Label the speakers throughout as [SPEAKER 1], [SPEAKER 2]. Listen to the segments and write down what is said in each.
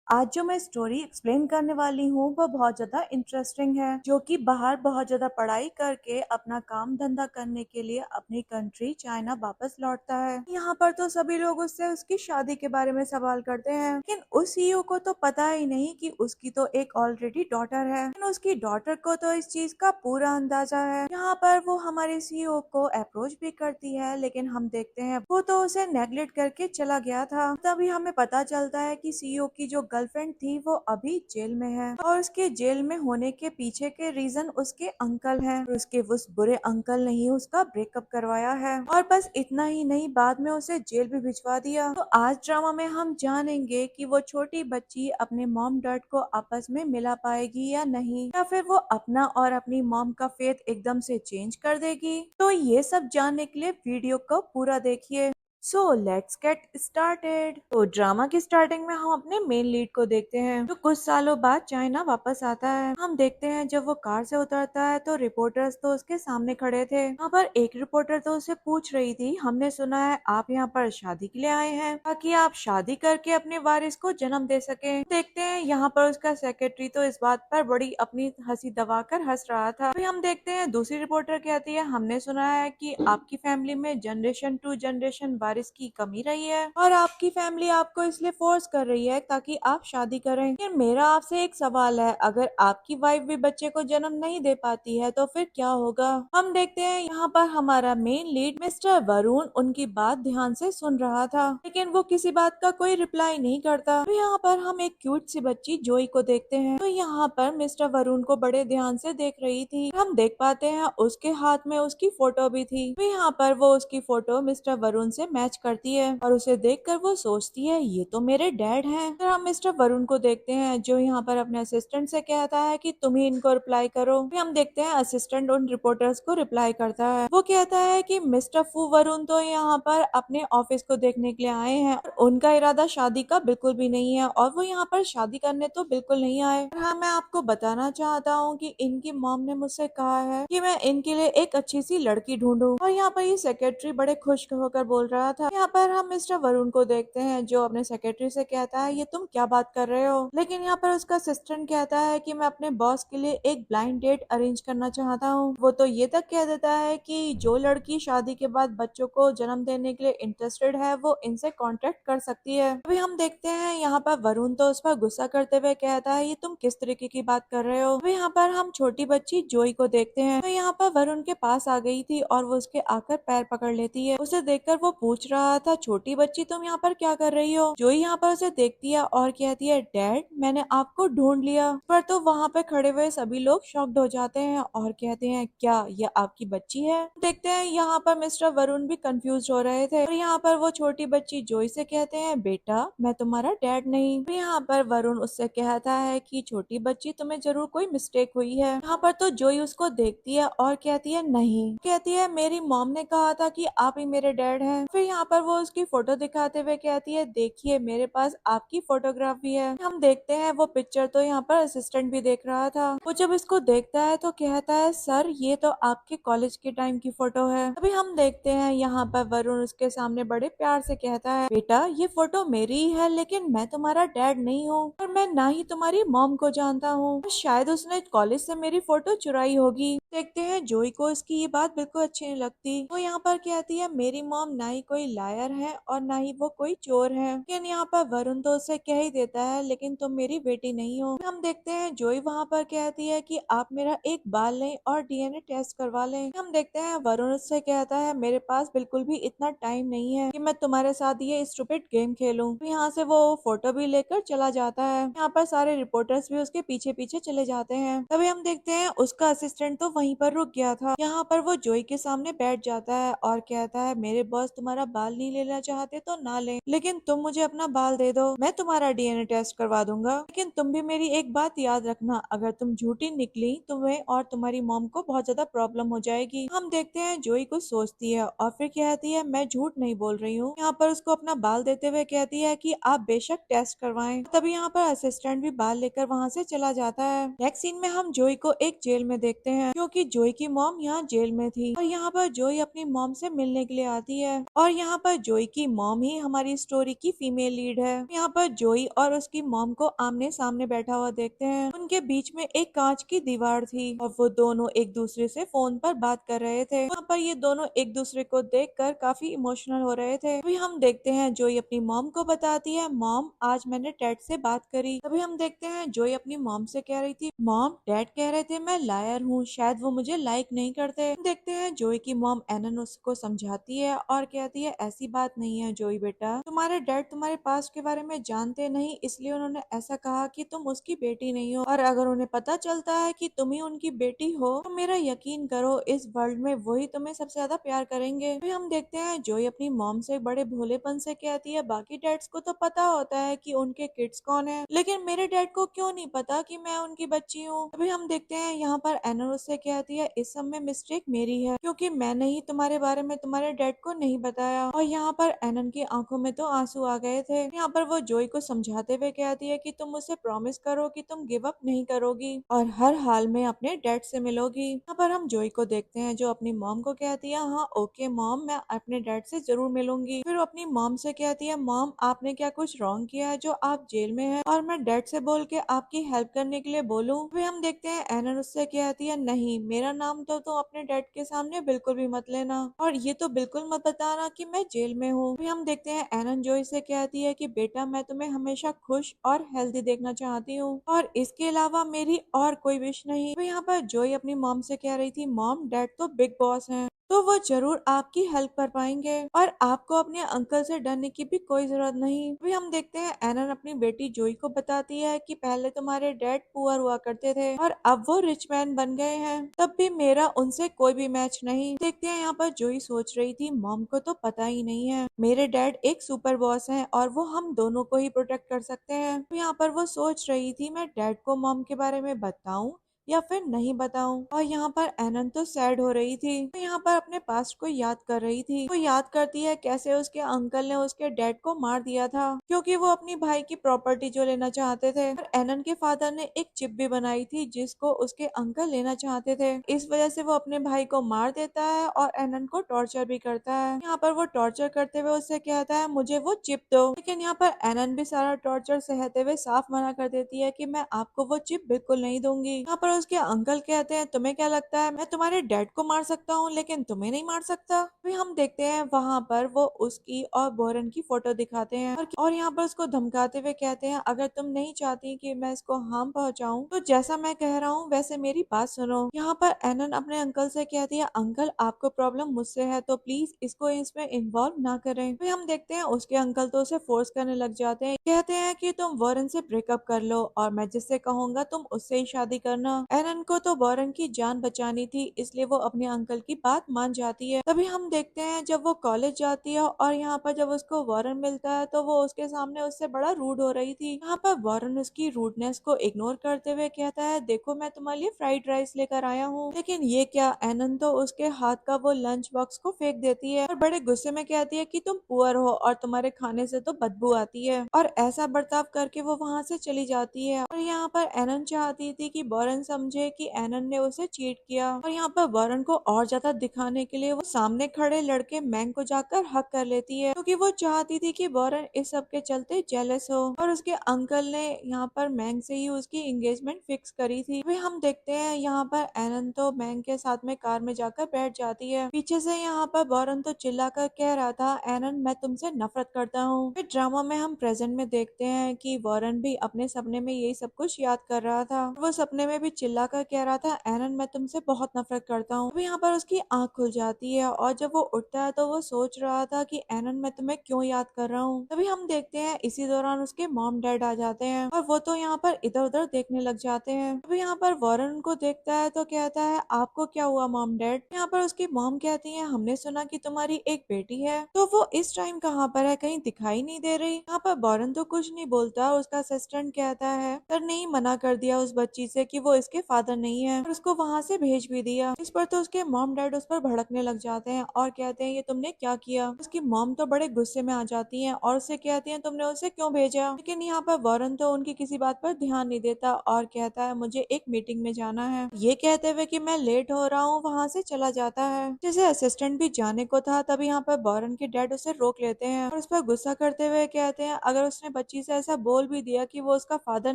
[SPEAKER 1] आज जो मैं स्टोरी एक्सप्लेन करने वाली हूँ वो बहुत ज्यादा इंटरेस्टिंग है, जो कि बाहर बहुत ज्यादा पढ़ाई करके अपना काम धंधा करने के लिए अपनी कंट्री चाइना वापस लौटता है। यहाँ पर तो सभी लोग उससे उसकी शादी के बारे में सवाल करते हैं, लेकिन उस सीईओ को तो पता ही नहीं कि उसकी तो एक ऑलरेडी डॉटर है। लेकिन उसकी डॉटर को तो इस चीज का पूरा अंदाजा है। यहाँ पर वो हमारे सीईओ को अप्रोच भी करती है, लेकिन हम देखते हैं वो तो उसे नेग्लेक्ट करके चला गया था। तभी हमें पता चलता है कि सीईओ की जो गर्लफ्रेंड थी वो अभी जेल में है, और उसके जेल में होने के पीछे के रीजन उसके अंकल हैं। और उसके उस बुरे अंकल ने ही उसका ब्रेकअप करवाया है, और बस इतना ही नहीं, बाद में उसे जेल भी भिजवा दिया। तो आज ड्रामा में हम जानेंगे कि वो छोटी बच्ची अपने मॉम डैड को आपस में मिला पाएगी या नहीं, या फिर वो अपना और अपनी मॉम का फेथ एकदम से चेंज कर देगी। तो ये सब जानने के लिए वीडियो को पूरा देखिए। So let's get started. तो ड्रामा की स्टार्टिंग में हम अपने मेन लीड को देखते हैं, जो कुछ सालों बाद चाइना वापस आता है। हम देखते हैं जब वो कार से उतरता है तो रिपोर्टर्स तो उसके सामने खड़े थे। यहाँ पर एक रिपोर्टर तो उसे पूछ रही थी, हमने सुना है आप यहाँ पर शादी के लिए आए हैं, ताकि आप शादी करके अपने वारिस को जन्म दे सके। देखते हैं यहाँ पर उसका सेक्रेटरी तो इस बात पर बड़ी अपनी हंसी दबाकर हंस रहा था। फिर हम देखते हैं दूसरी रिपोर्टर कहती है, हमने सुना है कि आपकी फैमिली में जनरेशन टू जनरेशन वारिस की कमी रही है, और आपकी फैमिली आपको इसलिए फोर्स कर रही है ताकि आप शादी करें। फिर मेरा आपसे एक सवाल है, अगर आपकी वाइफ भी बच्चे को जन्म नहीं दे पाती है तो फिर क्या होगा। हम देखते हैं यहाँ पर हमारा मेन लीड मिस्टर वरुण उनकी बात ध्यान से सुन रहा था, लेकिन वो किसी बात का कोई रिप्लाई नहीं करता। तो यहाँ पर हम एक क्यूट सी बच्ची जोई को देखते हैं, तो यहाँ पर मिस्टर वरुण को बड़े ध्यान से देख रही थी। हम देख पाते हैं उसके हाथ में उसकी फोटो भी थी। तो यहाँ पर वो उसकी फोटो मिस्टर वरुण से मैच करती है, और उसे देखकर वो सोचती है ये तो मेरे डैड हैं। फिर हम मिस्टर वरुण को देखते हैं, जो यहाँ पर अपने असिस्टेंट से कहता है कि तुम ही इनको रिप्लाई करो। फिर हम देखते हैं असिस्टेंट उन रिपोर्टर्स को रिप्लाई करता है। वो कहता है कि मिस्टर फू वरुण तो यहाँ पर अपने ऑफिस को देखने के लिए आए हैं, और उनका इरादा शादी का बिल्कुल भी नहीं है, और वो यहाँ पर शादी करने तो बिल्कुल नहीं आए। और हाँ, मैं आपको बताना चाहता हूँ कि इनकी मॉम ने मुझसे कहा है कि मैं इनके लिए एक अच्छी सी लड़की ढूंढूं। और यहाँ पर ये सेक्रेटरी बड़े खुश होकर बोल रहा था। यहाँ पर हम मिस्टर वरुण को देखते हैं, जो अपने सेक्रेटरी से कहता है ये तुम क्या बात कर रहे हो। लेकिन यहाँ पर उसका असिस्टेंट कहता है कि मैं अपने बॉस के लिए एक ब्लाइंड डेट अरेंज करना चाहता हूँ। वो तो ये तक कह देता है कि जो लड़की शादी के बाद बच्चों को जन्म देने के लिए इंटरेस्टेड है वो इनसे कॉन्टेक्ट कर सकती है। अभी हम देखते हैं यहाँ पर वरुण तो उस पर गुस्सा करते हुए कहता है ये तुम किस तरीके की बात कर रहे हो। अभी यहाँ पर हम छोटी बच्ची जोई को देखते हैं, तो यहाँ पर वरुण के पास आ गई थी और वो उसके आकर पैर पकड़ लेती है। उसे देखकर वो पूछ रहा था, छोटी बच्ची तुम यहाँ पर क्या कर रही हो। जोई यहाँ पर उसे देखती है और कहती है, डैड मैंने आपको ढूंढ लिया। पर तो वहाँ पे खड़े हुए सभी लोग शॉक्ड हो जाते हैं और कहते हैं क्या ये आपकी बच्ची है। देखते हैं यहाँ पर मिस्टर वरुण भी कंफ्यूज हो रहे थे, और यहाँ पर वो छोटी बच्ची जोई से कहते हैं, बेटा मैं तुम्हारा डैड नहीं। फिर यहाँ पर वरुण उससे कहता है कि छोटी बच्ची तुम्हें जरूर कोई मिस्टेक हुई है। यहाँ पर तो जोई उसको देखती है और कहती है नहीं, कहती है मेरी मॉम ने कहा था कि आप ही मेरे डैड हैं। फिर यहाँ पर वो उसकी फोटो दिखाते हुए कहती है, देखिए मेरे पास आपकी फोटोग्राफ भी है। हम देखते हैं वो पिक्चर तो यहाँ पर असिस्टेंट भी देख रहा था। वो जब इसको देखता है तो कहता है, सर ये तो आपके कॉलेज के टाइम की फोटो है। अभी हम देखते हैं यहाँ पर वरुण उसके सामने बड़े प्यार से कहता है, बेटा ये फोटो मेरी ही है, लेकिन मैं तुम्हारा डैड नहीं हूँ, और मैं ना ही तुम्हारी मॉम को जानता हूँ। शायद उसने कॉलेज से मेरी फोटो चुराई होगी। देखते हैं जोई को इसकी ये बात बिल्कुल अच्छी नहीं लगती। वो यहाँ पर कहती है, मेरी मॉम ना ही कोई लायर है और ना ही वो कोई चोर है। लेकिन यहाँ पर वरुण तो उसे कह ही देता है, लेकिन तुम मेरी बेटी नहीं हो। हम देखते हैं जोई वहाँ पर कहती है कि आप मेरा एक बाल लें और डीएनए टेस्ट करवा लें। हम देखते हैं वरुण उससे कहता है, मेरे पास बिल्कुल भी इतना टाइम नहीं है कि मैं तुम्हारे साथ ये स्टूपिड गेम खेलूं। तो यहाँ से वो फोटो भी लेकर चला जाता है। यहाँ पर सारे रिपोर्टर्स भी उसके पीछे पीछे चले जाते हैं। तभी हम देखते हैं उसका असिस्टेंट तो वहीं पर रुक गया था। यहाँ पर वो जोई के सामने बैठ जाता है और कहता है, मेरे बॉस तुम्हारा बाल नहीं लेना चाहते तो ना ले, लेकिन तुम मुझे अपना बाल दे दो, मैं तुम्हारा डीएनए टेस्ट करवा दूंगा। लेकिन तुम भी मेरी एक बात याद रखना, अगर तुम झूठी निकली तुम्हें और तुम्हारी मॉम को बहुत ज्यादा प्रॉब्लम हो जाएगी। हम देखते हैं जोई कुछ सोचती है और फिर कहती है, मैं झूठ नहीं बोल रही हूँ। यहाँ पर उसको अपना बाल देते हुए कहती है कि आप बेशक टेस्ट करवाएं। तभी यहाँ पर असिस्टेंट भी बाल लेकर वहाँ से चला जाता है। नेक्स्ट सीन में हम जोई को एक जेल में देखते हैं, क्योंकि जोई की मॉम यहाँ जेल में थी, और यहाँ पर जोई अपनी मॉम से मिलने के लिए आती है। और यहाँ पर जोई की मॉम ही हमारी स्टोरी की फीमेल लीड है। यहाँ पर जोई और उसकी मॉम को आमने सामने बैठा हुआ देखते हैं। उनके बीच में एक कांच की दीवार थी और वो दोनों एक दूसरे से फोन पर बात कर रहे थे। यहाँ पर ये दोनों एक दूसरे को देखकर काफी इमोशनल हो रहे थे। अभी हम देखते हैं जोई अपनी मॉम को बताती है, मॉम आज मैंने डैड से बात करी। तभी हम देखते हैं जोई अपनी मॉम से कह रही थी, मॉम डैड कह रहे थे मैं लायर हूँ, शायद वो मुझे लाइक नहीं करते। देखते हैं जोई की मॉम एनन उसको समझाती है और कहती है ऐसी बात नहीं है जोई बेटा, तुम्हारे डैड तुम्हारे पास्ट के बारे में जानते नहीं, इसलिए उन्होंने ऐसा कहा कि तुम उसकी बेटी नहीं हो, और अगर उन्हें पता चलता है कि तुम ही उनकी बेटी हो तो मेरा यकीन करो इस वर्ल्ड में वही तुम्हें सबसे ज्यादा प्यार करेंगे। फिर हम देखते हैं जोई अपनी मॉम से बड़े भोलेपन से कहती है, बाकी डैड्स को तो पता होता है कि उनके किड्स कौन है, लेकिन मेरे डैड को क्यों नहीं पता कि मैं उनकी बच्ची हूँ। अभी हम देखते हैं यहाँ पर एनन उससे कहती है, इस सब में मिस्टेक मेरी है क्योंकि मैंने ही तुम्हारे बारे में तुम्हारे डैड को नहीं बताया। और यहाँ पर एनन की आंखों में तो आंसू आ गए थे। यहाँ पर वो जोई को समझाते हुए कहती है कि तुम मुझसे प्रॉमिस करो कि तुम गिव अप नहीं करोगी और हर हाल में अपने डैड से मिलोगी। यहाँ पर हम जोई को देखते हैं जो अपनी मॉम को कहती है, हाँ ओके मॉम मैं अपने डैड से जरूर मिलूंगी। फिर वो अपनी मॉम से कहती है, मॉम आपने क्या कुछ रॉन्ग किया है जो आप जेल में है और मैं डैड से बोल के आपकी हेल्प करने के लिए बोलूं। फिर हम देखते हैं एनन उससे कहती है, नहीं मेरा नाम तो अपने डैड के सामने बिल्कुल भी मत लेना और ये तो बिल्कुल मत बताना कि मैं जेल में हूँ। फिर हम देखते हैं एनन जोई से कहती है कि बेटा मैं तुम्हें हमेशा खुश और हेल्दी देखना चाहती हूँ और इसके अलावा मेरी और कोई विश नहीं। तो यहाँ पर जोई अपनी मॉम से कह रही थी, मॉम डैड तो बिग बॉस हैं तो वो जरूर आपकी हेल्प कर पाएंगे और आपको अपने अंकल से डरने की भी कोई जरूरत नहीं। अभी हम देखते हैं एनन अपनी बेटी जोई को बताती है कि पहले तुम्हारे डैड पुअर हुआ करते थे और अब वो रिच मैन बन गए हैं, तब भी मेरा उनसे कोई भी मैच नहीं। देखते हैं यहाँ पर जोई सोच रही थी, मॉम को तो पता ही नहीं है मेरे डैड एक सुपर बॉस हैं और वो हम दोनों को ही प्रोटेक्ट कर सकते हैं। तो यहाँ पर वो सोच रही थी मैं डैड को मॉम के बारे में बताऊं या फिर नहीं बताऊं। और यहाँ पर एनन तो सैड हो रही थी, तो यहाँ पर अपने पास्ट को याद कर रही थी। वो याद करती है कैसे उसके अंकल ने उसके डैड को मार दिया था क्योंकि वो अपनी भाई की प्रॉपर्टी जो लेना चाहते थे, और एनन के फादर ने एक चिप भी बनाई थी जिसको उसके अंकल लेना चाहते थे। इस वजह से वो अपने भाई को मार देता है और एनन को टॉर्चर भी करता है। यहाँ पर वो टॉर्चर करते हुए उससे कहता है मुझे वो चिप दो, लेकिन यहाँ पर एनन भी सारा टॉर्चर सहते हुए साफ मना कर देती है कि मैं आपको वो चिप बिल्कुल नहीं दूंगी। यहाँ पर उसके अंकल कहते हैं, तुम्हें क्या लगता है मैं तुम्हारे डैड को मार सकता हूँ लेकिन तुम्हें नहीं मार सकता। फिर हम देखते हैं वहाँ पर वो उसकी और बोरन की फोटो दिखाते हैं और यहाँ पर उसको धमकाते हुए कहते हैं, अगर तुम नहीं चाहती कि मैं इसको हार्म पहुँचाऊं तो जैसा मैं कह रहा हूँ वैसे मेरी बात सुनो। यहाँ पर एनन अपने अंकल से कहती है, अंकल आपको प्रॉब्लम मुझसे है तो प्लीज इसको इसमें इन्वॉल्व ना करें। फिर हम देखते हैं उसके अंकल तो उसे फोर्स करने लग जाते हैं, कहते हैं कि तुम वॉरेन से ब्रेकअप कर लो और मैं जिससे कहूंगा तुम उससे ही शादी करना। एनन को तो वॉरेन की जान बचानी थी इसलिए वो अपने अंकल की बात मान जाती है। तभी हम देखते हैं जब वो कॉलेज जाती है और यहाँ पर जब उसको वॉरेन मिलता है तो वो उसके सामने उससे बड़ा रूड हो रही थी। यहाँ पर वॉरेन उसकी रूडनेस को इग्नोर करते हुए कहता है, देखो मैं तुम्हारे लिए फ्राइड राइस लेकर आया हूँ, लेकिन ये क्या। एनन तो उसके हाथ का वो लंच बॉक्स को फेंक देती है और बड़े गुस्से में कहती है कि तुम पुअर हो और तुम्हारे खाने से तो बदबू आती है, और ऐसा बर्ताव करके वो वहाँ से चली जाती है। और यहाँ पर एनन चाहती थी कि वॉरेन समझे कि एनन ने उसे चीट किया, और यहाँ पर वॉरेन को और ज्यादा दिखाने के लिए वो सामने खड़े लड़के मैंग को जाकर हक कर लेती है क्योंकि वो चाहती थी कि वॉरेन इस सब के चलते जेलस हो, और उसके अंकल ने यहाँ पर मैंग से ही उसकी एंगेजमेंट फिक्स करी थी। फिर हम देखते हैं यहाँ पर एनन तो मैंग के साथ में कार में जाकर बैठ जाती है। पीछे से यहाँ पर वॉरेन तो चिल्लाकर कह रहा था, एनन मैं तुमसे नफरत करता हूँ। फिर ड्रामा में हम प्रेजेंट में देखते हैं कि वॉरेन भी अपने सपने में यही सब कुछ याद कर रहा था। वो सपने में भी चिल्लाकर कह रहा था, एनन मैं तुमसे बहुत नफरत करता हूँ। यहाँ पर उसकी आंख खुल जाती है और जब वो उठता है तो वो सोच रहा था कि एनन मैं तुम्हें क्यों याद कर रहा हूँ। तभी हम देखते हैं इसी दौरान उसके मॉम डैड आ जाते हैं और वो तो यहाँ पर इधर उधर देखने लग जाते हैं। तभी यहाँ पर वॉरेन उनको देखता है तो कहता है, आपको क्या हुआ मॉम डैड। यहाँ पर उसकी मॉम कहती है, हमने सुना कि तुम्हारी एक बेटी है, तो वो इस टाइम कहाँ पर है, कहीं दिखाई नहीं दे रही। यहाँ पर वॉरेन तो कुछ नहीं बोलता, उसका असिस्टेंट कहता है सर ने ही मना कर दिया उस बच्ची से कि वो इसके उसके फादर नहीं है और उसको वहाँ से भेज भी दिया। इस पर तो उसके मॉम डैड उस पर भड़कने लग जाते हैं और कहते हैं ये तुमने क्या किया। उसकी मॉम तो बड़े गुस्से में आ जाती है और उससे कहती है तुमने उसे क्यों भेजा। लेकिन यहाँ पर वॉरेन तो उनकी किसी बात पर ध्यान नहीं देता और कहता है मुझे एक मीटिंग में जाना है। ये कहते हुए कि मैं लेट हो रहा हूँ वहाँ से चला जाता है। जैसे असिस्टेंट भी जाने को था तभी यहाँ पर वॉरेन के डैड उसे रोक लेते हैं और उस पर गुस्सा करते हुए कहते हैं अगर उसने बच्ची से ऐसा बोल भी दिया कि वो उसका फादर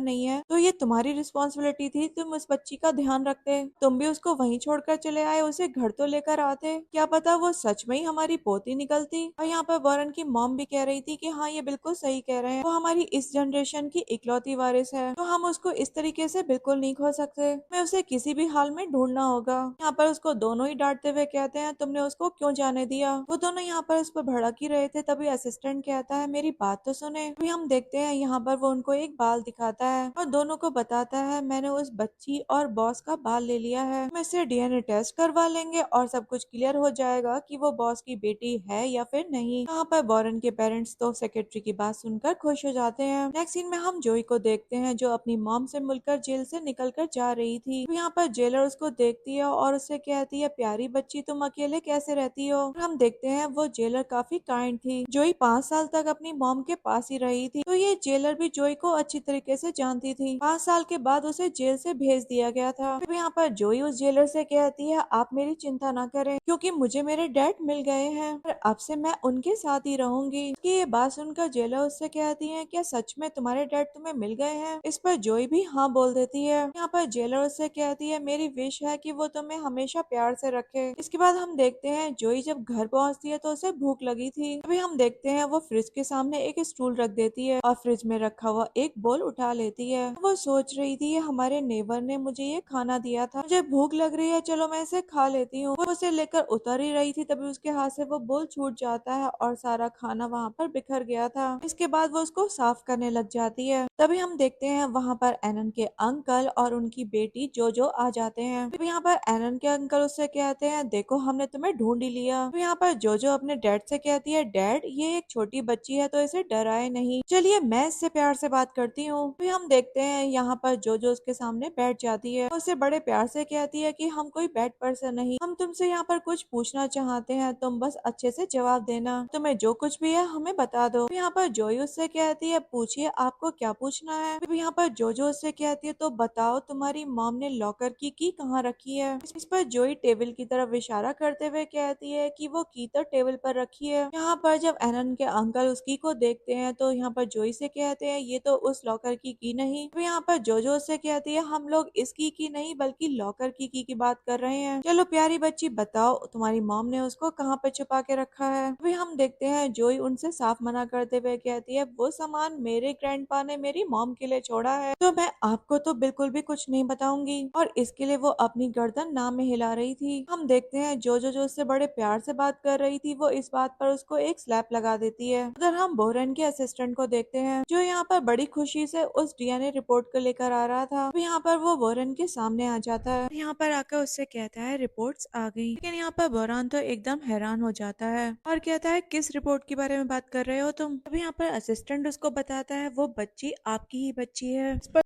[SPEAKER 1] नहीं है तो ये तुम्हारी रिस्पॉन्सिबिलिटी थी, तुम उस बच्ची का ध्यान रखते, तुम भी उसको वहीं छोड़कर चले आए, उसे घर तो लेकर आते, क्या पता वो सच में ही हमारी पोती निकलती। और यहाँ पर वॉरेन की मॉम भी कह रही थी कि हाँ ये बिल्कुल सही कह रहे हैं, वो हमारी इस जनरेशन की इकलौती वारिस है तो हम उसको इस तरीके से बिल्कुल नहीं खो सकते, मैं उसे किसी भी हाल में ढूंढना होगा। यहाँ पर उसको दोनों ही डांटते हुए कहते हैं तुमने उसको क्यों जाने दिया। वो दोनों यहाँ पर उस पर भड़क ही रहे थे तभी असिस्टेंट कहता है मेरी बात तो सुने। अभी हम देखते हैं यहाँ पर वो उनको एक बाल दिखाता है और दोनों को बताता है मैंने उस बच्ची और बॉस का बाल ले लिया है, हम इससे डीएनए टेस्ट करवा लेंगे और सब कुछ क्लियर हो जाएगा कि वो बॉस की बेटी है या फिर नहीं। यहाँ पर वॉरेन के पेरेंट्स तो सेक्रेटरी की बात सुनकर खुश हो जाते हैं। नेक्स्ट सीन में हम जोई को देखते हैं जो अपनी मॉम से मिलकर जेल से निकल कर जा रही थी। तो यहाँ पर जेलर उसको देखती है और उससे कहती है प्यारी बच्ची तुम अकेले कैसे रहती हो। और हम देखते हैं वो जेलर काफी काइंड थी। जोई 5 साल तक अपनी मॉम के पास ही रही थी तो ये जेलर भी जोई को अच्छी तरीके से जानती थी। 5 साल के बाद उसे जेल से भेज दिया गया था। फिर यहाँ पर जोई उस जेलर से कहती है आप मेरी चिंता ना करें क्योंकि मुझे मेरे डैड मिल गए हैं और अब से मैं उनके साथ ही रहूंगी। उसकी ये बात सुनकर जेलर उससे कहती है क्या सच में तुम्हारे डैड तुम्हें मिल गए हैं। इस पर जोई भी हाँ बोल देती है। यहाँ पर जेलर उससे कहती है मेरी विश है कि वो तुम्हें हमेशा प्यार से रखे। इसके बाद हम देखते हैं जोई जब घर पहुँचती है तो उसे भूख लगी थी। अभी हम देखते हैं वो फ्रिज के सामने एक स्टूल रख देती है और फ्रिज में रखा हुआ एक बोल उठा लेती है। वो सोच रही थी हमारे नेबर ने मुझे ये खाना दिया था, मुझे भूख लग रही है, चलो मैं इसे खा लेती हूँ। वो उसे लेकर उतर ही रही थी तभी उसके हाथ से वो बोल छूट जाता है और सारा खाना वहाँ पर बिखर गया था। इसके बाद वो उसको साफ करने लग जाती है। तभी हम देखते हैं वहाँ पर एनन के अंकल और उनकी बेटी जोजो आ जाते हैं। फिर यहाँ पर एनन के अंकल उससे कहते हैं देखो हमने तुम्हें ढूंढ ही लिया। फिर यहाँ पर जोजो अपने डैड से कहती है डैड ये एक छोटी बच्ची है तो इसे डराए नहीं, चलिए मैं इससे प्यार से बात करती हूँ। फिर हम देखते हैं यहाँ पर जोजो उसके सामने बैठ जाती है, उसे बड़े प्यार से कहती है कि हम कोई बैड पर्सन नहीं, हम तुमसे यहाँ पर कुछ पूछना चाहते हैं, तुम बस अच्छे से जवाब देना, तुम्हें जो कुछ भी है हमें बता दो। फिर यहाँ पर जोई उससे कहती है पूछिए आपको क्या पूछना है। फिर यहाँ पर जोजो उससे कहती है तो बताओ तुम्हारी मॉम ने लॉकर की कहाँ रखी है। इस पर जोई टेबल की तरफ इशारा करते हुए कहती है कि वो की तो टेबल पर रखी है। यहाँ पर जब एनन के अंकल उस की को देखते हैं तो यहाँ पर जोई से कहते हैं ये तो उस लॉकर की नहीं। फिर यहाँ पर जोजो से कहती है हम लोग इस की नहीं बल्कि लॉकर की बात कर रहे हैं, चलो प्यारी बच्ची बताओ तुम्हारी मॉम ने उसको कहाँ पे छुपा के रखा है। अभी हम देखते हैं जोई उनसे साफ मना करते हुए कहती है वो सामान मेरे ग्रैंडपा ने मेरी मॉम के लिए छोड़ा है तो मैं आपको तो बिल्कुल भी कुछ नहीं बताऊंगी। और इसके लिए वो अपनी गर्दन ना में हिला रही थी। हम देखते हैं जोजो जो उससे बड़े प्यार से बात कर रही थी वो इस बात पर उसको एक स्लैप लगा देती है। उधर हम बोरेन के असिस्टेंट को देखते हैं जो यहाँ पर बड़ी खुशी से उस डीएनए रिपोर्ट को लेकर आ रहा था। यहाँ पर वो बोरेन के सामने आ जाता है, यहाँ पर आकर उससे कहता है रिपोर्ट्स आ गई। लेकिन यहाँ पर बोरान तो एकदम हैरान हो जाता है और कहता है किस रिपोर्ट के बारे में बात कर रहे हो तुम। अभी यहाँ पर असिस्टेंट उसको बताता है वो बच्ची आपकी ही बच्ची है। इस पर